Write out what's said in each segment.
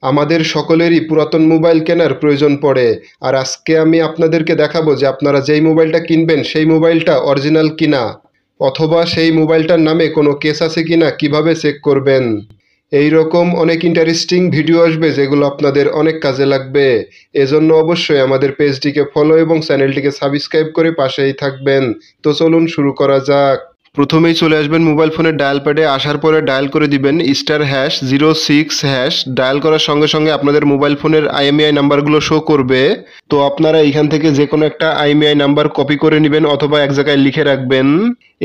আমাদের সকলেরই পুরাতন মোবাইল কেনার প্রয়োজন পড়ে। আর আজকে আমি আপনাদেরকে দেখাবো যে আপনারা যেই মোবাইলটা কিনবেন সেই মোবাইলটা অরিজিনাল কিনা, অথবা সেই মোবাইলটার নামে কোনো কেস আছে কিনা কিভাবে চেক করবেন। এই রকম অনেক ইন্টারেস্টিং ভিডিও আসবে যেগুলো আপনাদের অনেক কাজে লাগবে। এজন্য অবশ্যই আমাদের পেজটিকে ফলো এবং চ্যানেলটিকে সাবস্ক্রাইব করে পাশেই থাকবেন। তো চলুন শুরু করা যাক। প্রথমেই চলে আসবেন মোবাইল ফোনের ডায়াল প্যাডে, আসার পরে ডায়াল করে দিবেন *#06#। ডায়াল করার সঙ্গে সঙ্গে আপনাদের মোবাইল ফোনের আইএমইআই নাম্বারগুলো শো করবে। তো আপনারা এখান থেকে যে কোনো একটা আইএমইআই নাম্বার কপি করে নেবেন অথবা এক জায়গায় লিখে রাখবেন।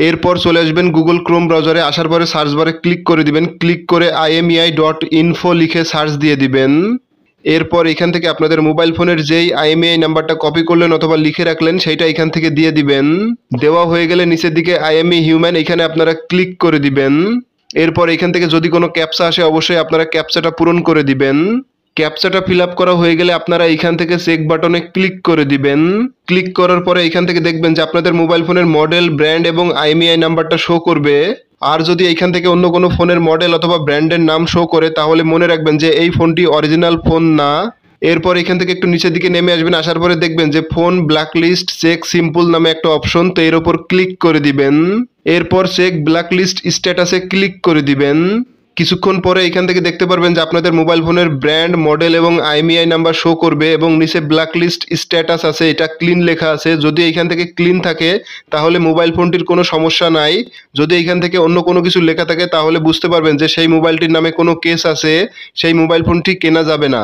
এরপর চলে আসবেন গুগল ক্রোম ব্রাউজারে, আসার পরে সার্চ বারে ক্লিক করে দিবেন। ক্লিক করে IMEI.info লিখে সার্চ দিয়ে দিবেন। এরপর এখান থেকে আপনাদের মোবাইল ফোনের যেই আইএমইআই নাম্বারটা কপি করলেন অথবা লিখে রাখলেন সেইটা এখান থেকে দিয়ে দিবেন। দেওয়া হয়ে গেলে নিচের দিকে IMEI হিউম্যান এখানে আপনারা ক্লিক করে দিবেন। এরপর এখান থেকে যদি কোনো ক্যাপচা আসে অবশ্যই আপনারা ক্যাপচাটা পূরণ করে দিবেন। ক্যাপচাটা ফিল আপ করা হয়ে গেলে আপনারা এখান থেকে চেক বাটনে ক্লিক করে দিবেন। ক্লিক করার পরে এখান থেকে দেখবেন যে আপনাদের মোবাইল ফোনের মডেল, ব্র্যান্ড এবং আইএমইআই নাম্বারটা শো করবে। আর যদি এখান থেকে অন্য কোনো ফোনের মডেল অথবা ব্র্যান্ডের নাম শো করে তাহলে মনে রাখবেন যে এই ফোনটি অরিজিনাল ফোন না। এরপর এখান থেকে একটু নিচের দিকে নেমে আসবেন, আসার পরে দেখবেন যে ফোন ব্ল্যাকলিস্ট চেক সিম্পল নামে একটা অপশন, তো এর ওপর ক্লিক করে দিবেন। এরপর চেক ব্ল্যাকলিস্ট স্ট্যাটাসে ক্লিক করে দিবেন। কিছুক্ষণ পরে এখান থেকে দেখতে পারবেন যে আপনাদের মোবাইল ফোনের ব্র্যান্ড, মডেল এবং আইএমইআই নাম্বার শো করবে এবং নিচে ব্ল্যাকলিস্ট স্ট্যাটাস আছে, এটা ক্লিন লেখা আছে। যদি এখান থেকে ক্লিন থাকে তাহলে মোবাইল ফোনটির কোনো সমস্যা নাই। যদি এখান থেকে অন্য কোনো কিছু লেখা থাকে তাহলে বুঝতে পারবেন যে সেই মোবাইলটির নামে কোনো কেস আছে, সেই মোবাইল ফোনটি কেনা যাবে না।